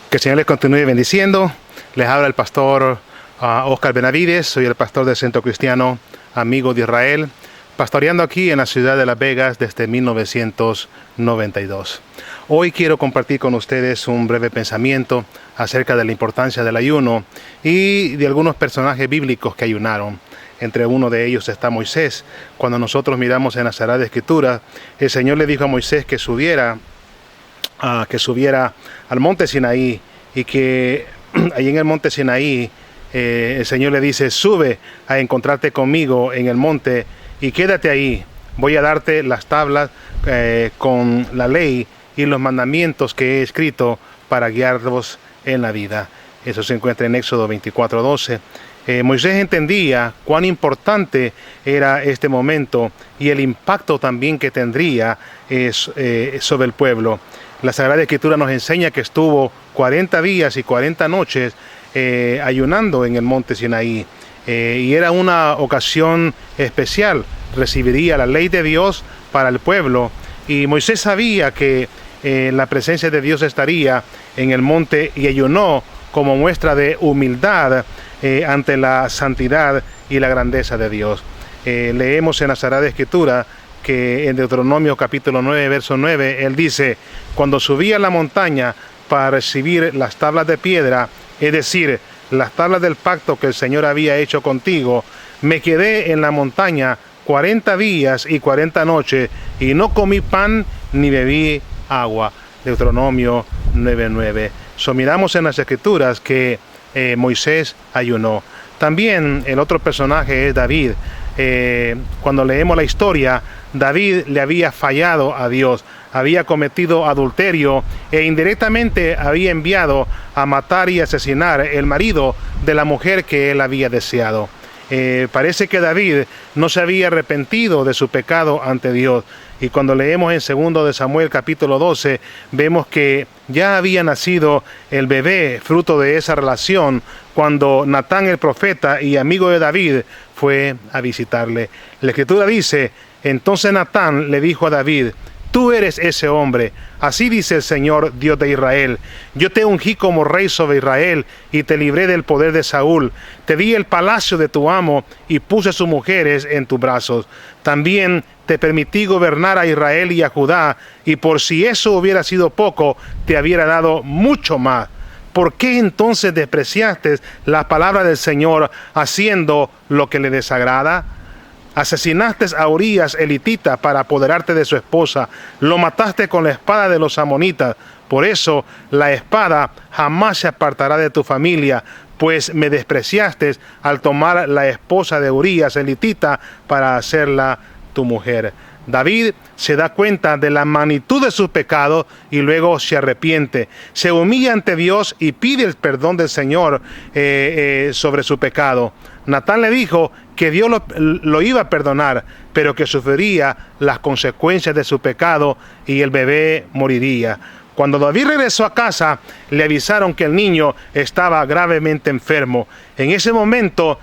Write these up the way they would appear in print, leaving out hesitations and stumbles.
Que el Señor les continúe bendiciendo. Les habla el pastor Oscar Benavides. Soy el pastor del Centro Cristiano Amigo de Israel, pastoreando aquí en la ciudad de Las Vegas desde 1992. Hoy quiero compartir con ustedes un breve pensamiento acerca de la importancia del ayuno y de algunos personajes bíblicos que ayunaron. Entre uno de ellos está Moisés. Cuando nosotros miramos en la Sagrada Escritura, el Señor le dijo a Moisés que subiera al monte Sinaí, y que ahí en el monte Sinaí el Señor le dice: sube a encontrarte conmigo en el monte y quédate ahí. Voy a darte las tablas con la ley y los mandamientos que he escrito para guiarlos en la vida. Eso se encuentra en Éxodo 24:12. Moisés entendía cuán importante era este momento y el impacto también que tendría sobre el pueblo. La Sagrada Escritura nos enseña que estuvo 40 días y 40 noches ayunando en el monte Sinaí. Y era una ocasión especial. Recibiría la ley de Dios para el pueblo. Y Moisés sabía que la presencia de Dios estaría en el monte, y ayunó como muestra de humildad ante la santidad y la grandeza de Dios. Leemos en la Sagrada Escritura que en Deuteronomio capítulo 9, verso 9, él dice: cuando subí a la montaña para recibir las tablas de piedra, es decir, las tablas del pacto que el Señor había hecho contigo, me quedé en la montaña 40 días y 40 noches, y no comí pan ni bebí agua. Deuteronomio 9:9. Miramos en las Escrituras que Moisés ayunó. También el otro personaje es David. Cuando leemos la historia, David le había fallado a Dios, había cometido adulterio e indirectamente había enviado a matar y asesinar el marido de la mujer que él había deseado. Parece que David no se había arrepentido de su pecado ante Dios. Y cuando leemos en 2 de Samuel capítulo 12, vemos que ya había nacido el bebé fruto de esa relación cuando Natán el profeta y amigo de David fue a visitarle. La Escritura dice: entonces Natán le dijo a David: tú eres ese hombre. Así dice el Señor, Dios de Israel: yo te ungí como rey sobre Israel y te libré del poder de Saúl. Te di el palacio de tu amo y puse sus mujeres en tus brazos. También te permití gobernar a Israel y a Judá, y por si eso hubiera sido poco, te hubiera dado mucho más. ¿Por qué entonces despreciaste la palabra del Señor haciendo lo que le desagrada? Asesinaste a Urías elitita para apoderarte de su esposa. Lo mataste con la espada de los amonitas. Por eso la espada jamás se apartará de tu familia, pues me despreciaste al tomar la esposa de Urías elitita para hacerla tu mujer. David se da cuenta de la magnitud de sus pecados y luego se arrepiente. Se humilla ante Dios y pide el perdón del Señor sobre su pecado. Natán le dijo que Dios lo iba a perdonar, pero que sufriría las consecuencias de su pecado y el bebé moriría. Cuando David regresó a casa, le avisaron que el niño estaba gravemente enfermo. En ese momento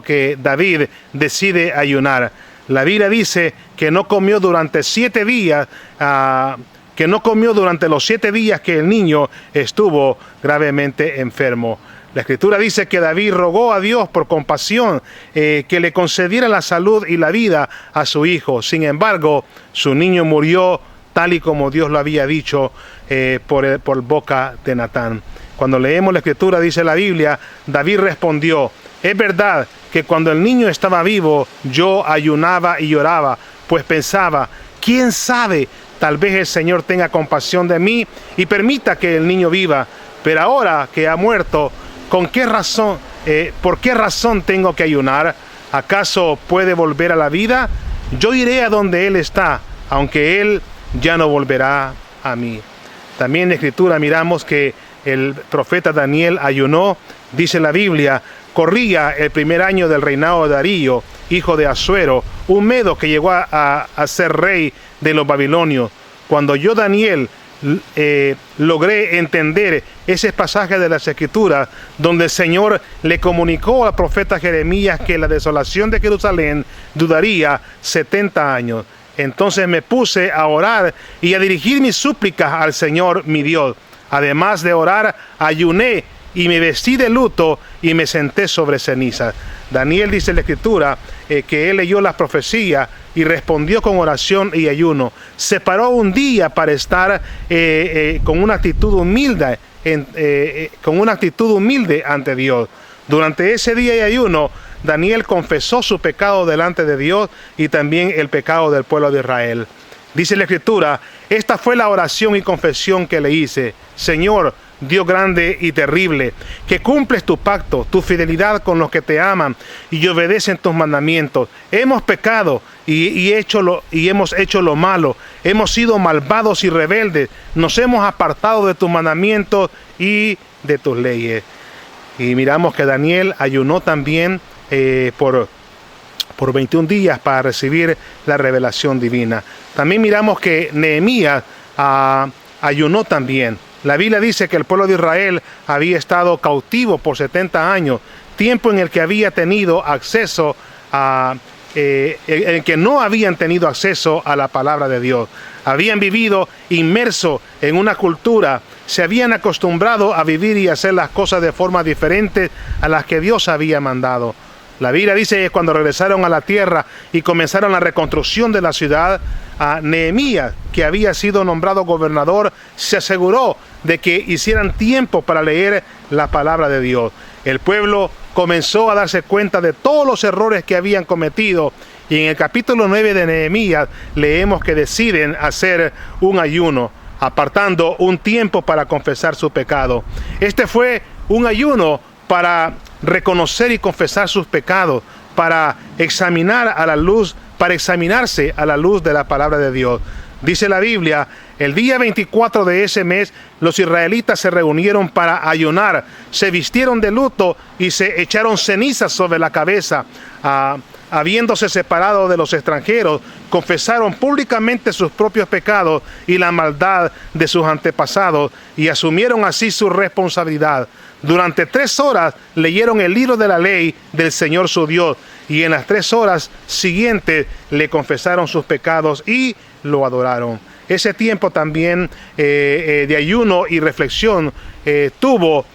que David decide ayunar. La Biblia dice que no comió durante 7 días, durante los 7 días que el niño estuvo gravemente enfermo. La Escritura dice que David rogó a Dios por compasión que le concediera la salud y la vida a su hijo. Sin embargo, su niño murió tal y como Dios lo había dicho por boca de Natán. Cuando leemos la Escritura, dice la Biblia, David respondió: es verdad que cuando el niño estaba vivo, yo ayunaba y lloraba, pues pensaba: ¿quién sabe? Tal vez el Señor tenga compasión de mí y permita que el niño viva. Pero ahora que ha muerto, ¿por qué razón tengo que ayunar? ¿Acaso puede volver a la vida? Yo iré a donde Él está, aunque Él ya no volverá a mí. También en la Escritura miramos que el profeta Daniel ayunó. Dice la Biblia: corría el primer año del reinado de Darío, hijo de Asuero, un medo que llegó a ser rey de los babilonios. Cuando yo, Daniel, logré entender ese pasaje de las Escrituras donde el Señor le comunicó al profeta Jeremías que la desolación de Jerusalén duraría 70 años. Entonces me puse a orar y a dirigir mis súplicas al Señor mi Dios. Además de orar, ayuné y me vestí de luto y me senté sobre cenizas. Daniel dice en la Escritura que él leyó las profecías y respondió con oración y ayuno. Separó un día para estar con una actitud humilde, ante Dios. Durante ese día y ayuno, Daniel confesó su pecado delante de Dios y también el pecado del pueblo de Israel. Dice la Escritura: esta fue la oración y confesión que le hice. Señor, Dios grande y terrible, que cumples tu pacto, tu fidelidad con los que te aman y obedecen tus mandamientos. Hemos pecado y hemos hecho lo malo. Hemos sido malvados y rebeldes. Nos hemos apartado de tus mandamientos y de tus leyes. Y miramos que Daniel ayunó también por 21 días para recibir la revelación divina. También miramos que Nehemías ayunó también. La Biblia dice que el pueblo de Israel había estado cautivo por 70 años, tiempo en el que había tenido acceso en el que no habían tenido acceso a la palabra de Dios. Habían vivido inmersos en una cultura, se habían acostumbrado a vivir y hacer las cosas de forma diferente a las que Dios había mandado. La Biblia dice que cuando regresaron a la tierra y comenzaron la reconstrucción de la ciudad, a Nehemías, que había sido nombrado gobernador, se aseguró de que hicieran tiempo para leer la palabra de Dios. El pueblo comenzó a darse cuenta de todos los errores que habían cometido, y en el capítulo 9 de Nehemías leemos que deciden hacer un ayuno, apartando un tiempo para confesar su pecado. Este fue un ayuno para reconocer y confesar sus pecados, para examinarse a la luz de la palabra de Dios. Dice la Biblia: el día 24 de ese mes, los israelitas se reunieron para ayunar, se vistieron de luto y se echaron cenizas sobre la cabeza. Habiéndose separado de los extranjeros, confesaron públicamente sus propios pecados y la maldad de sus antepasados, y asumieron así su responsabilidad. Durante 3 horas leyeron el libro de la ley del Señor su Dios, y en las 3 horas siguientes le confesaron sus pecados y lo adoraron. Ese tiempo también de ayuno y reflexión tuvo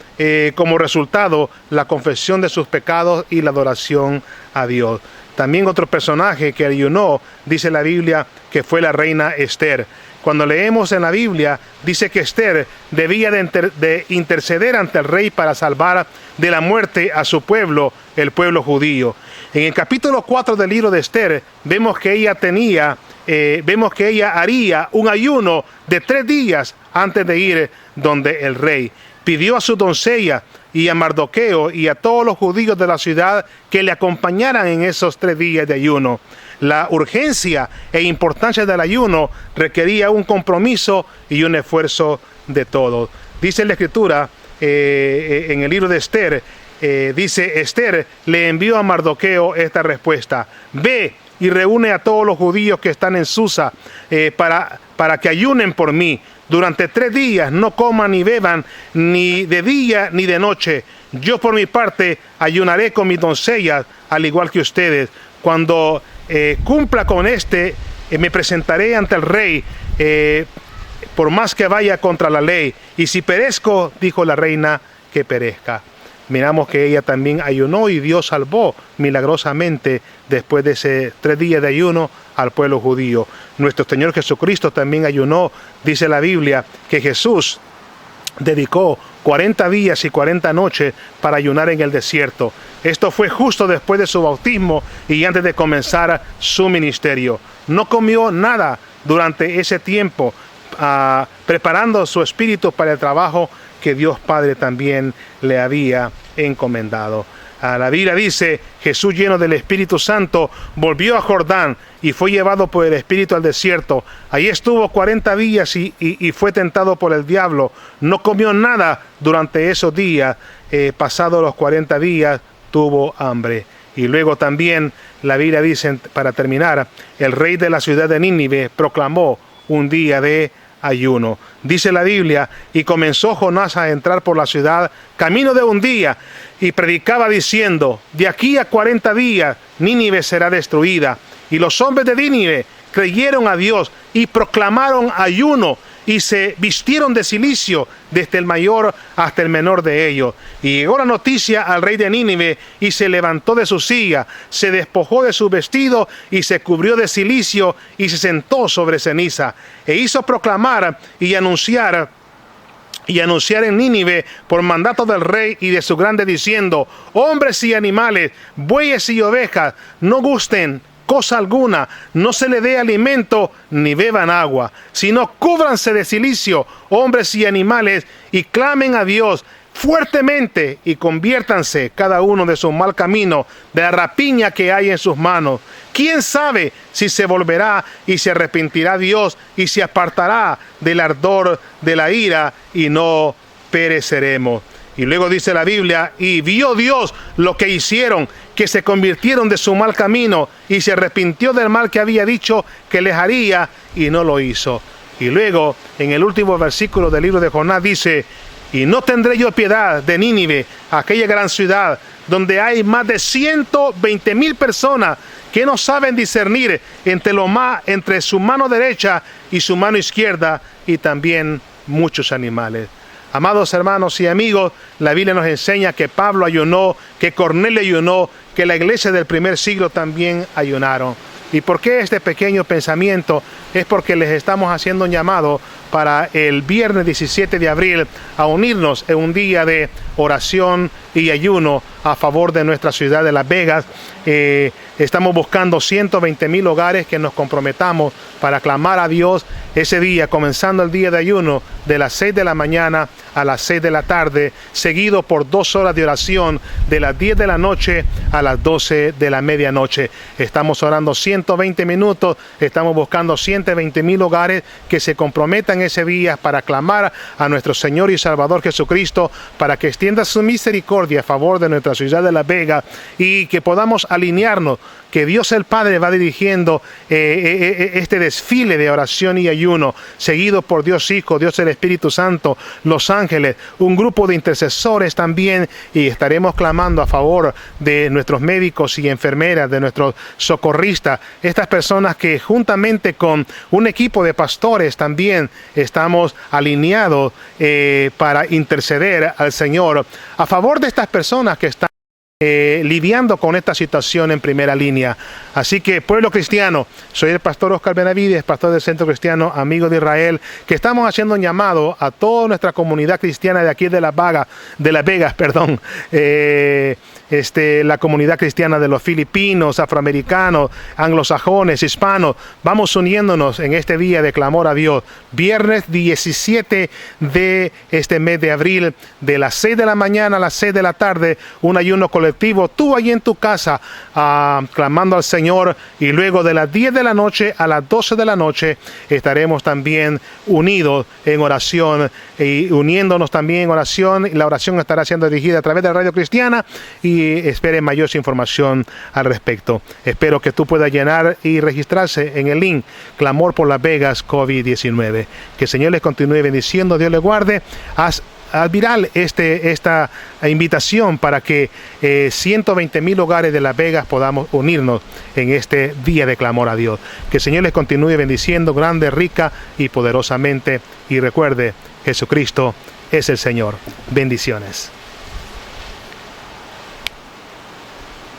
como resultado la confesión de sus pecados y la adoración a Dios. También otro personaje que ayunó, dice la Biblia, que fue la reina Esther. Cuando leemos en la Biblia, dice que Esther debía de interceder ante el rey para salvar de la muerte a su pueblo, el pueblo judío. En el capítulo 4 del libro de Esther, vemos que ella haría un ayuno de 3 días antes de ir donde el rey. Pidió a su doncella y a Mardoqueo y a todos los judíos de la ciudad que le acompañaran en esos 3 días de ayuno. La urgencia e importancia del ayuno requería un compromiso y un esfuerzo de todos. Dice la Escritura en el libro de Esther, dice: Esther le envió a Mardoqueo esta respuesta: ve y reúne a todos los judíos que están en Susa para que ayunen por mí. Durante 3 días no coman ni beban, ni de día ni de noche. Yo por mi parte ayunaré con mis doncellas, al igual que ustedes. Cuando cumpla con me presentaré ante el rey, por más que vaya contra la ley. Y si perezco, dijo la reina, que perezca. Miramos que ella también ayunó y Dios salvó milagrosamente después de ese 3 días de ayuno al pueblo judío. Nuestro Señor Jesucristo también ayunó. Dice la Biblia que Jesús dedicó 40 días y 40 noches para ayunar en el desierto. Esto fue justo después de su bautismo y antes de comenzar su ministerio. No comió nada durante ese tiempo, preparando su espíritu para el trabajo que Dios Padre también le había encomendado. La Biblia dice: Jesús, lleno del Espíritu Santo, volvió a Jordán y fue llevado por el Espíritu al desierto. Allí estuvo 40 días y fue tentado por el diablo. No comió nada durante esos días. Pasados los 40 días, tuvo hambre. Y luego también la Biblia dice, para terminar, el rey de la ciudad de Nínive proclamó un día de ayuno. Dice la Biblia: y comenzó Jonás a entrar por la ciudad camino de un día, y predicaba diciendo: de aquí a 40 días Nínive será destruida. Y los hombres de Nínive creyeron a Dios y proclamaron ayuno, y se vistieron de cilicio, desde el mayor hasta el menor de ellos. Y llegó la noticia al rey de Nínive, y se levantó de su silla, se despojó de su vestido, y se cubrió de cilicio, y se sentó sobre ceniza, e hizo proclamar y anunciar en Nínive por mandato del rey y de su grande, diciendo: hombres y animales, bueyes y ovejas, no gusten cosa alguna, no se le dé alimento ni beban agua, sino cúbranse de cilicio, hombres y animales, y clamen a Dios fuertemente, y conviértanse cada uno de su mal camino, de la rapiña que hay en sus manos. ¿Quién sabe si se volverá y se arrepentirá Dios y se apartará del ardor de la ira, y no pereceremos? Y luego dice la Biblia: y vio Dios lo que hicieron, que se convirtieron de su mal camino, y se arrepintió del mal que había dicho que les haría, y no lo hizo. Y luego, en el último versículo del libro de Jonás, dice: y no tendré yo piedad de Nínive, aquella gran ciudad, donde hay más de 120,000 personas que no saben discernir entre su mano derecha y su mano izquierda, y también muchos animales. Amados hermanos y amigos, la Biblia nos enseña que Pablo ayunó, que Cornelio ayunó, que la iglesia del primer siglo también ayunaron. ¿Y por qué este pequeño pensamiento? Es porque les estamos haciendo un llamado para el viernes 17 de abril a unirnos en un día de oración y ayuno a favor de nuestra ciudad de Las Vegas. Estamos buscando 120,000 hogares que nos comprometamos para clamar a Dios ese día, comenzando el día de ayuno de las 6 de la mañana a las 6 de la tarde, seguido por 2 horas de oración de las 10 de la noche a las 12 de la medianoche. Estamos orando 120 minutos, estamos buscando 120,000 hogares que se comprometan ese día para clamar a nuestro Señor y Salvador Jesucristo, para que extienda su misericordia a favor de nuestra ciudad de Las Vegas, y que podamos alinearnos, que Dios el Padre va dirigiendo este desfile de oración y ayuno, seguido por Dios Hijo, Dios el Espíritu Santo, los ángeles, un grupo de intercesores también, y estaremos clamando a favor de nuestros médicos y enfermeras, de nuestros socorristas, estas personas que juntamente con un equipo de pastores también estamos alineados para interceder al Señor a favor de estas personas que están lidiando con esta situación en primera línea. Así que, pueblo cristiano, soy el pastor Oscar Benavides, pastor del Centro Cristiano Amigo de Israel, que estamos haciendo un llamado a toda nuestra comunidad cristiana de aquí de Las Vegas, la comunidad cristiana de los filipinos, afroamericanos, anglosajones, hispanos. Vamos uniéndonos en este día de clamor a Dios. Viernes 17 de este mes de abril, de las 6 de la mañana a las 6 de la tarde, un ayuno colectivo, tú allí en tu casa, clamando al Señor, y luego de las 10 de la noche a las 12 de la noche estaremos también unidos en oración, y uniéndonos también en oración, y la oración estará siendo dirigida a través de la Radio Cristiana, y espere mayor información al respecto. Espero que tú puedas llenar y registrarse en el link Clamor por Las Vegas COVID-19. Que el Señor les continúe bendiciendo, Dios les guarde. Haz viral esta invitación para que 120,000 hogares de Las Vegas podamos unirnos en este día de clamor a Dios. Que el Señor les continúe bendiciendo grande, rica y poderosamente. Y recuerde, Jesucristo es el Señor. Bendiciones.